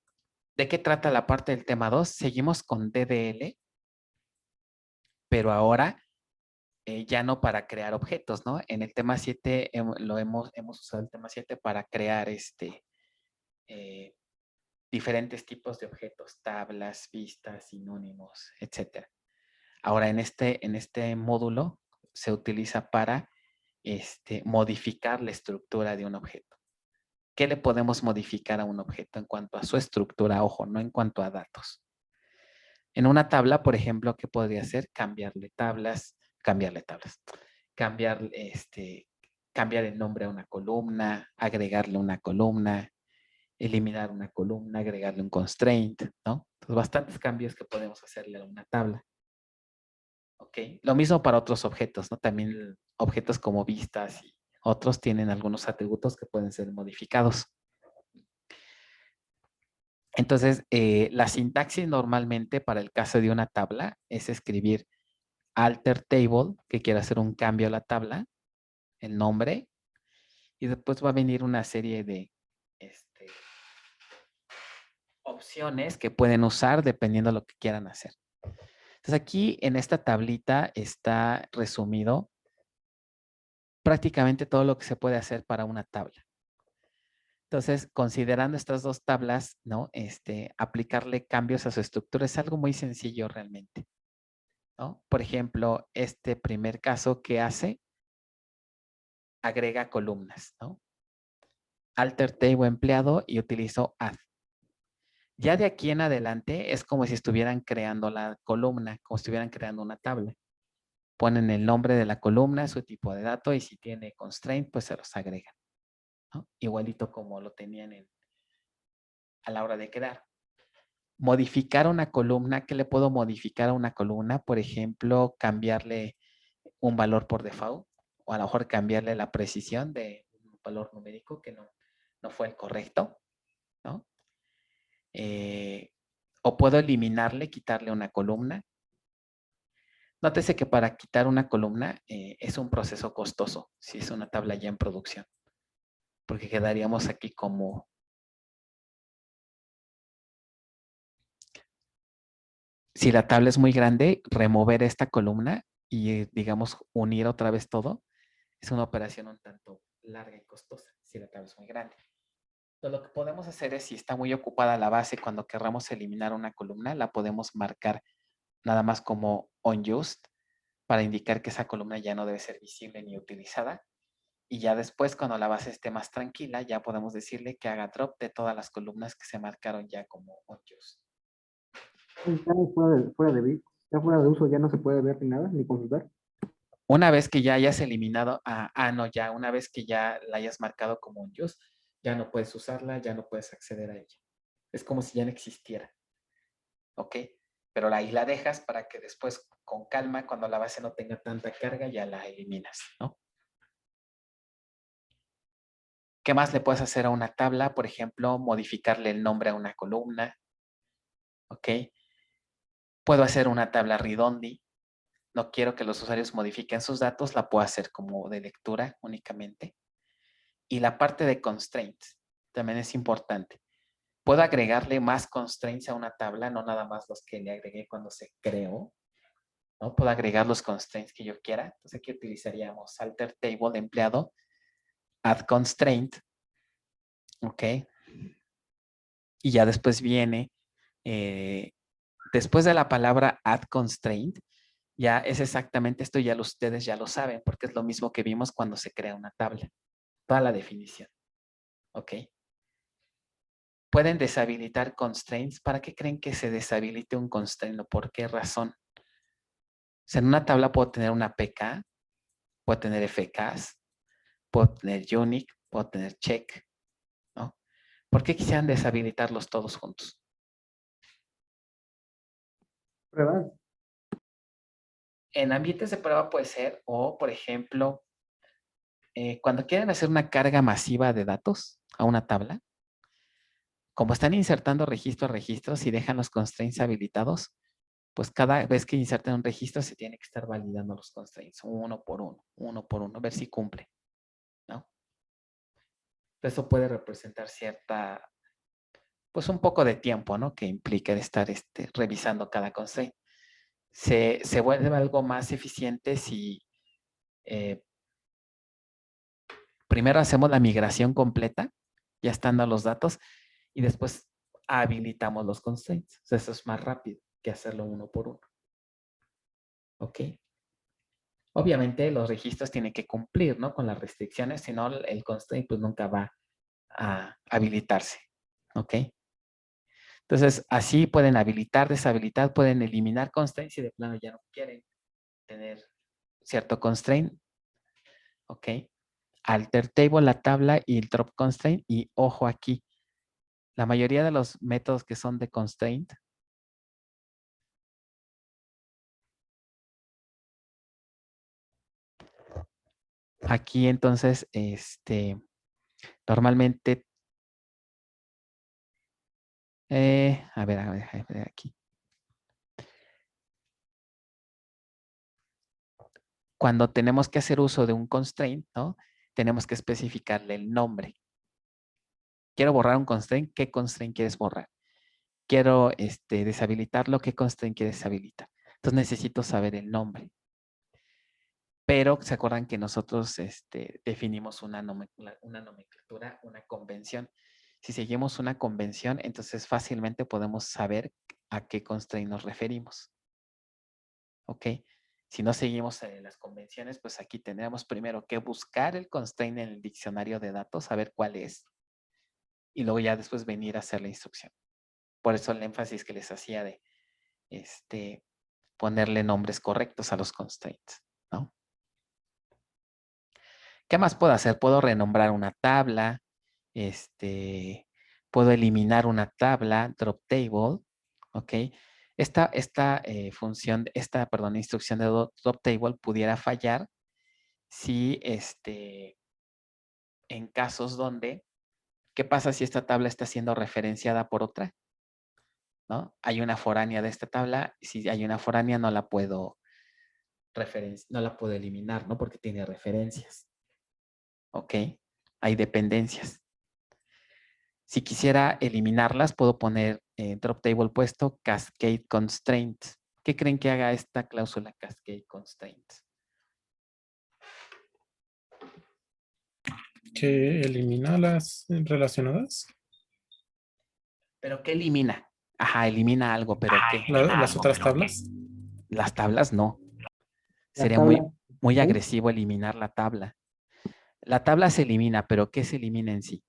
qué trata la parte del tema 2? Seguimos con DDL, pero ahora ya no para crear objetos, ¿no? En el tema 7 hemos usado el tema 7 para crear diferentes tipos de objetos, tablas, vistas, sinónimos, etc. Ahora en este módulo se utiliza para modificar la estructura de un objeto. ¿Qué le podemos modificar a un objeto en cuanto a su estructura? Ojo, no en cuanto a datos. En una tabla, por ejemplo, ¿qué podría hacer? Cambiar el nombre a una columna, agregarle una columna, eliminar una columna, agregarle un constraint, ¿no? Entonces, bastantes cambios que podemos hacerle a una tabla. ¿Ok? Lo mismo para otros objetos, ¿no? También objetos como vistas y otros tienen algunos atributos que pueden ser modificados. Entonces, la sintaxis normalmente para el caso de una tabla es escribir alter table, que quiere hacer un cambio a la tabla, el nombre, y después va a venir una serie de opciones que pueden usar dependiendo de lo que quieran hacer. Entonces, aquí en esta tablita está resumido prácticamente todo lo que se puede hacer para una tabla. Entonces, considerando estas dos tablas, ¿no? Aplicarle cambios a su estructura es algo muy sencillo realmente, ¿no? Por ejemplo, este primer caso que hace, agrega columnas, ¿no? Alter table empleado y utilizo add. Ya de aquí en adelante es como si estuvieran creando la columna, como si estuvieran creando una tabla. Ponen el nombre de la columna, su tipo de dato y si tiene constraint, pues se los agregan, ¿no? Igualito como lo tenían a la hora de crear. Modificar una columna, ¿qué le puedo modificar a una columna? Por ejemplo, cambiarle un valor por default o a lo mejor cambiarle la precisión de un valor numérico que no fue el correcto, ¿no? O puedo eliminarle, quitarle una columna. Nótese que para quitar una columna es un proceso costoso, si es una tabla ya en producción. Porque quedaríamos aquí como... Si la tabla es muy grande, remover esta columna y, digamos, unir otra vez todo, es una operación un tanto larga y costosa, si la tabla es muy grande. Entonces, lo que podemos hacer es, si está muy ocupada la base, cuando querramos eliminar una columna, la podemos marcar nada más como unused, para indicar que esa columna ya no debe ser visible ni utilizada. Y ya después, cuando la base esté más tranquila, ya podemos decirle que haga drop de todas las columnas que se marcaron ya como unused. Ya ya fuera de uso, ya no se puede ver ni nada, ni consultar. Una vez que ya hayas eliminado, una vez que ya la hayas marcado como unused, ya no puedes usarla, ya no puedes acceder a ella. Es como si ya no existiera. ¿Ok? Pero ahí la dejas para que después, con calma, cuando la base no tenga tanta carga, ya la eliminas, ¿no? ¿Qué más le puedes hacer a una tabla? Por ejemplo, modificarle el nombre a una columna. ¿Ok? Puedo hacer una tabla read-only. No quiero que los usuarios modifiquen sus datos, la puedo hacer como de lectura únicamente. Y la parte de constraints también es importante. Puedo agregarle más constraints a una tabla, no nada más los que le agregué cuando se creó, ¿no? Puedo agregar los constraints que yo quiera. Entonces aquí utilizaríamos alter table de empleado, add constraint, ¿ok? Y ya después viene, después de la palabra add constraint, ya es exactamente esto, ustedes ya lo saben, porque es lo mismo que vimos cuando se crea una tabla. Toda la definición, ¿ok? Pueden deshabilitar constraints. ¿Para qué creen que se deshabilite un constraint o por qué razón? O sea, en una tabla puedo tener una PK, puedo tener FKs, puedo tener unique, puedo tener check, ¿no? ¿Por qué quisieran deshabilitarlos todos juntos? Pruebas. En ambientes de prueba puede ser, o por ejemplo, cuando quieren hacer una carga masiva de datos a una tabla, como están insertando registro a registro, si dejan los constraints habilitados, pues cada vez que inserten un registro se tiene que estar validando los constraints uno por uno, a ver si cumple, ¿no? Eso puede representar pues un poco de tiempo, ¿no? Que implica estar revisando cada constraint. Se vuelve algo más eficiente si primero hacemos la migración completa, ya estando los datos, y después habilitamos los constraints. O sea, eso es más rápido que hacerlo uno por uno. ¿Ok? Obviamente los registros tienen que cumplir, ¿no? Con las restricciones, si no el constraint pues nunca va a habilitarse. ¿Ok? Entonces, así pueden habilitar, deshabilitar, pueden eliminar constraints si de plano ya no quieren tener cierto constraint. ¿Ok? Alter table, la tabla y el drop constraint. Y ojo aquí, la mayoría de los métodos que son de constraint aquí entonces, normalmente, a ver aquí. Cuando tenemos que hacer uso de un constraint, ¿no? Tenemos que especificarle el nombre. Quiero borrar un constraint, ¿qué constraint quieres borrar? Quiero deshabilitarlo, ¿qué constraint quieres deshabilitar? Entonces necesito saber el nombre. Pero se acuerdan que nosotros definimos una nomenclatura, una convención. Si seguimos una convención, entonces fácilmente podemos saber a qué constraint nos referimos. ¿Ok? Si no seguimos las convenciones, pues aquí tendríamos primero que buscar el constraint en el diccionario de datos, saber cuál es, y luego ya después venir a hacer la instrucción. Por eso el énfasis que les hacía de ponerle nombres correctos a los constraints, ¿no? ¿Qué más puedo hacer? Puedo renombrar una tabla, puedo eliminar una tabla, drop table, ¿ok? Esta instrucción de drop table pudiera fallar si en casos donde, ¿qué pasa si esta tabla está siendo referenciada por otra? ¿no? Hay una foránea de esta tabla. Si hay una foránea, no la puedo eliminar, ¿no? Porque tiene referencias. ¿Ok? Hay dependencias. Si quisiera eliminarlas, puedo poner drop table puesto cascade constraints. ¿Qué creen que haga esta cláusula cascade constraints? Que elimina las relacionadas. ¿Pero qué elimina? Ajá, elimina algo, pero ¿qué? Las otras tablas. Las tablas no. La Sería tabla, muy ¿sí? agresivo eliminar la tabla. La tabla se elimina, pero ¿qué se elimina en sí?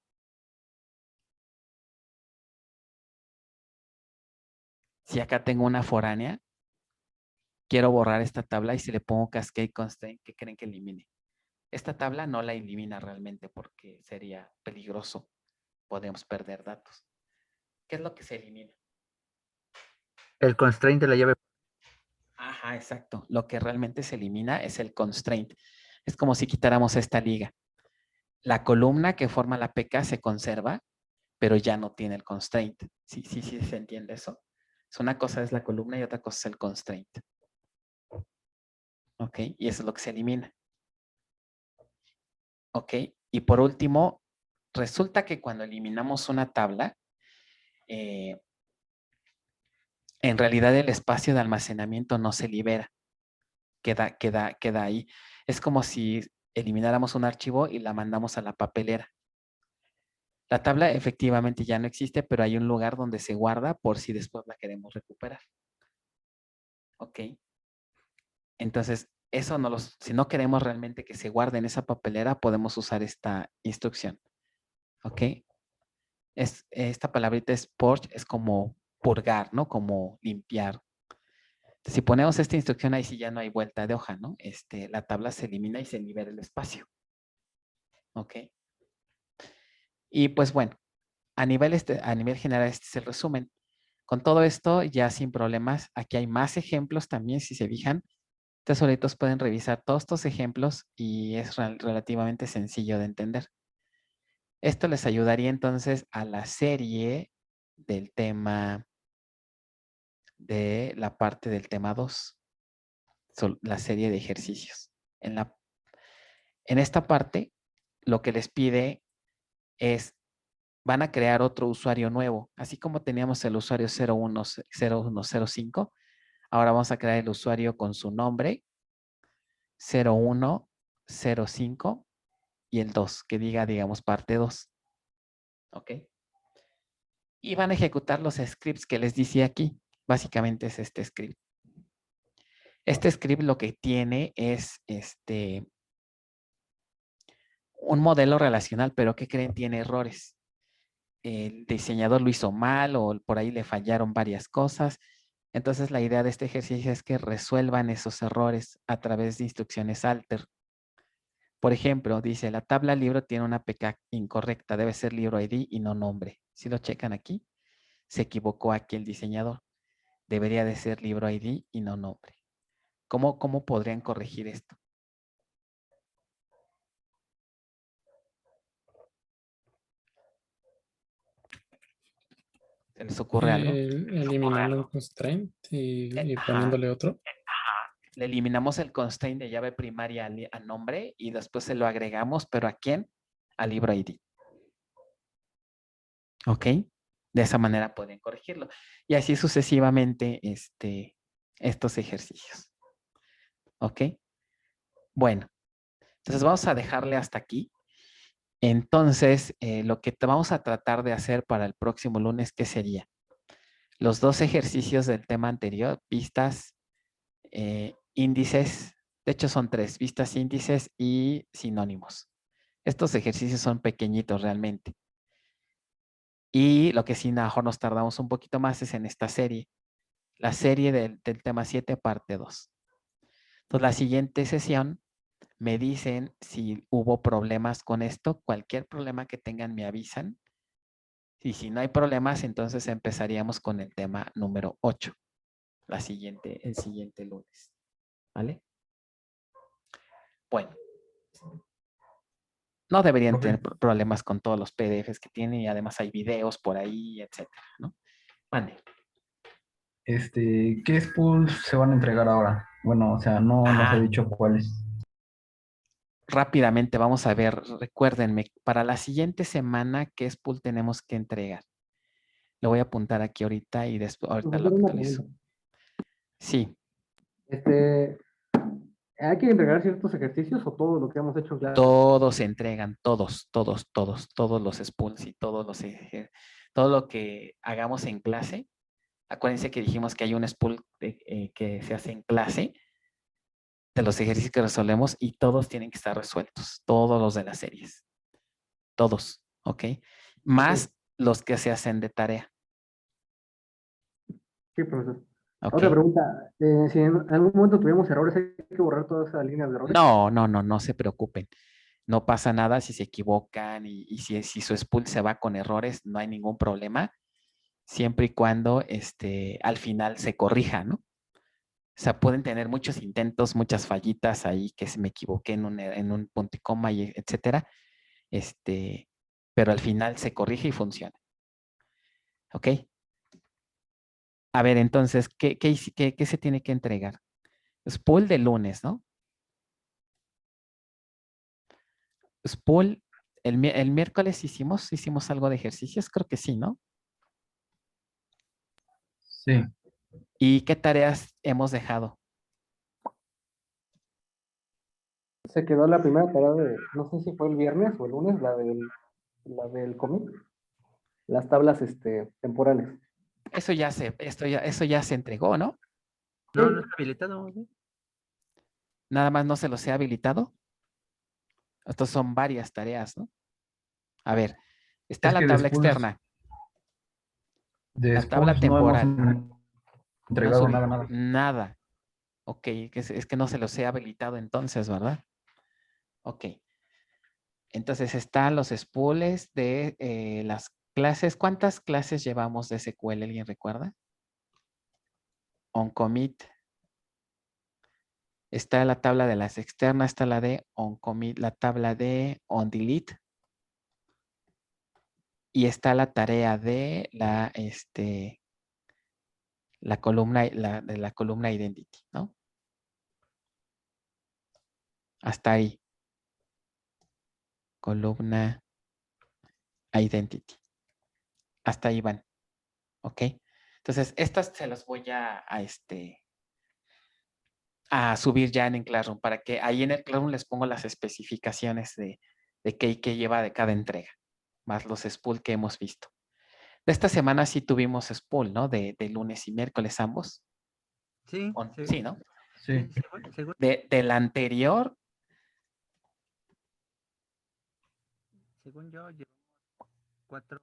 Si acá tengo una foránea, quiero borrar esta tabla y si le pongo cascade constraint, ¿qué creen que elimine? Esta tabla no la elimina realmente porque sería peligroso. Podemos perder datos. ¿Qué es lo que se elimina? El constraint de la llave. Ajá, exacto. Lo que realmente se elimina es el constraint. Es como si quitáramos esta liga. La columna que forma la PK se conserva, pero ya no tiene el constraint. Sí, se entiende eso. Una cosa es la columna y otra cosa es el constraint. ¿Ok? Y eso es lo que se elimina. ¿Ok? Y por último, resulta que cuando eliminamos una tabla, en realidad el espacio de almacenamiento no se libera. Queda ahí. Es como si elimináramos un archivo y la mandamos a la papelera. La tabla efectivamente ya no existe, pero hay un lugar donde se guarda por si después la queremos recuperar. ¿Ok? Entonces, eso si no queremos realmente que se guarde en esa papelera, podemos usar esta instrucción. ¿Ok? Esta palabrita es purge, es como purgar, ¿no? Como limpiar. Si ponemos esta instrucción, ahí sí ya no hay vuelta de hoja, ¿no? La tabla se elimina y se libera el espacio. ¿Ok? Y pues bueno, a nivel general, este es el resumen. Con todo esto, ya sin problemas, aquí hay más ejemplos también, si se fijan. Ustedes solitos pueden revisar todos estos ejemplos y es relativamente sencillo de entender. Esto les ayudaría entonces a la serie del tema, de la parte del tema 2, la serie de ejercicios. En esta parte, lo que les pide es, van a crear otro usuario nuevo, así como teníamos el usuario 0105, ahora vamos a crear el usuario con su nombre, 0105 y el 2, que diga, digamos, parte 2. ¿Ok? Y van a ejecutar los scripts que les dice aquí. Básicamente es este script. Este script lo que tiene es un modelo relacional, pero ¿qué creen? Tiene errores. El diseñador lo hizo mal o por ahí le fallaron varias cosas. Entonces la idea de este ejercicio es que resuelvan esos errores a través de instrucciones alter. Por ejemplo, dice, la tabla libro tiene una PK incorrecta, debe ser libro ID y no nombre. Si lo checan aquí, se equivocó aquí el diseñador. Debería de ser libro ID y no nombre. ¿Cómo podrían corregir esto? ¿Se les ocurre algo? Eliminando el constraint y poniéndole otro. Le eliminamos el constraint de llave primaria al nombre y después se lo agregamos, ¿pero a quién? Al libro ID. ¿Ok? De esa manera pueden corregirlo. Y así sucesivamente estos ejercicios. ¿Ok? Bueno, entonces vamos a dejarle hasta aquí. Entonces, lo que vamos a tratar de hacer para el próximo lunes, ¿qué sería? Los dos ejercicios del tema anterior, vistas, índices, de hecho son 3, vistas, índices y sinónimos. Estos ejercicios son pequeñitos realmente. Y lo que sí, mejor nos tardamos un poquito más es en esta serie. La serie del tema 7, parte 2. Entonces, la siguiente sesión me dicen si hubo problemas con esto. Cualquier problema que tengan me avisan. Y si no hay problemas, entonces empezaríamos con el tema número 8. El siguiente lunes. ¿Vale? Bueno. No deberían tener problemas con todos los PDFs que tienen y además hay videos por ahí, etcétera, ¿no? Mande. ¿Qué spools se van a entregar ahora? Bueno, o sea, no nos ha Ah. dicho cuáles. Rápidamente vamos a ver, recuérdenme, para la siguiente semana, ¿qué spool tenemos que entregar? Lo voy a apuntar aquí ahorita y después, ahorita lo Profesor, una actualizo. pregunta. Sí, ¿Hay que entregar ciertos ejercicios o todo lo que hemos hecho en clase? todos se entregan, todos los spools y todo lo que hagamos en clase. Acuérdense que dijimos que hay un spool que se hace en clase de los ejercicios que resolvemos y todos tienen que estar resueltos, todos los de las series, todos, ¿ok? Más los que se hacen de tarea, Sí, profesor. ¿ok? Otra pregunta. Si en algún momento tuvimos errores, ¿hay que borrar todas esas líneas de errores? No se preocupen. No pasa nada si se equivocan y si su spool se va con errores, no hay ningún problema, siempre y cuando al final se corrija, ¿no? O sea, pueden tener muchos intentos, muchas fallitas ahí, que se me equivoqué en un punto y coma, y etcétera. Pero al final se corrige y funciona. ¿Ok? A ver, entonces, ¿qué se tiene que entregar? Spool de lunes, ¿no? Spool, el miércoles hicimos algo de ejercicios, creo que sí, ¿no? Sí. ¿Y qué tareas hemos dejado? Se quedó la primera tarea de, no sé si fue el viernes o el lunes, la del cómic, las tablas temporales. Eso ya se entregó, ¿no? No, no está habilitado. ¿Sí? Nada más no se los he habilitado. Estos son varias tareas, ¿no? A ver, está Es la que tabla externa, de la tabla spools no hemos temporal. No entregado subí nada. nada. Ok, es que no se los he habilitado entonces, ¿verdad? Ok. Entonces están los spools de las clases. ¿Cuántas clases llevamos de SQL? ¿Alguien recuerda? On commit. Está la tabla de las externas, está la de on commit, la tabla de on delete. Y está la tarea de la columna, de la columna identity, ¿no? Hasta ahí. Columna identity. Hasta ahí van. ¿Ok? Entonces, estas se las voy a subir ya en Classroom para que ahí en el Classroom les pongo las especificaciones de qué lleva de cada entrega, más los spool que hemos visto. De esta semana sí tuvimos spool, ¿no? De lunes y miércoles ambos. Sí, Sí, ¿no? Sí. según Del anterior, yo, llevamos cuatro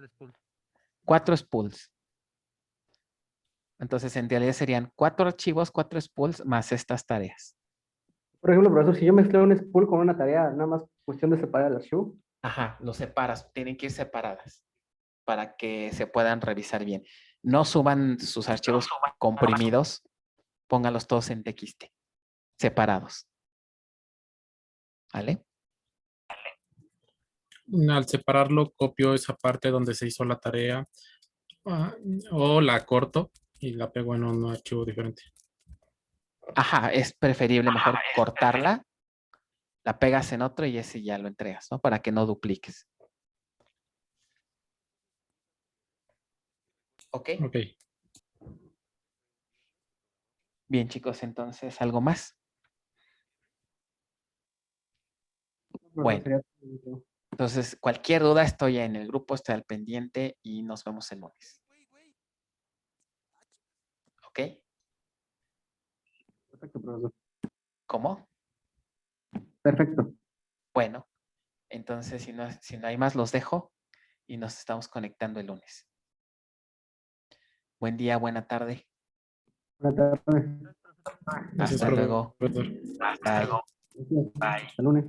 spools. 4 spools. Entonces, en realidad serían 4 archivos, 4 spools más estas tareas. Por ejemplo, profesor, si yo mezclé un spool con una tarea, nada más cuestión de separar el archivo. Ajá, los separas, tienen que ir separadas para que se puedan revisar bien. No suban sus archivos comprimidos, póngalos todos en TXT, separados. ¿Vale? Al separarlo, copio esa parte donde se hizo la tarea o la corto y la pego en un archivo diferente. Ajá, es preferible mejor cortarla, la pegas en otro y ese ya lo entregas, ¿no? Para que no dupliques. ¿Ok? Ok. Bien, chicos, entonces, ¿algo más? Bueno, Sería- entonces, cualquier duda, estoy en el grupo, estoy al pendiente y nos vemos el lunes. ¿Ok? Perfecto, profesor. ¿Cómo? Perfecto. Bueno, entonces, si no hay más, los dejo y nos estamos conectando el lunes. Buen día, buena tarde. Buenas tardes. Gracias, Hasta luego. profesor. Bye. Hasta lunes.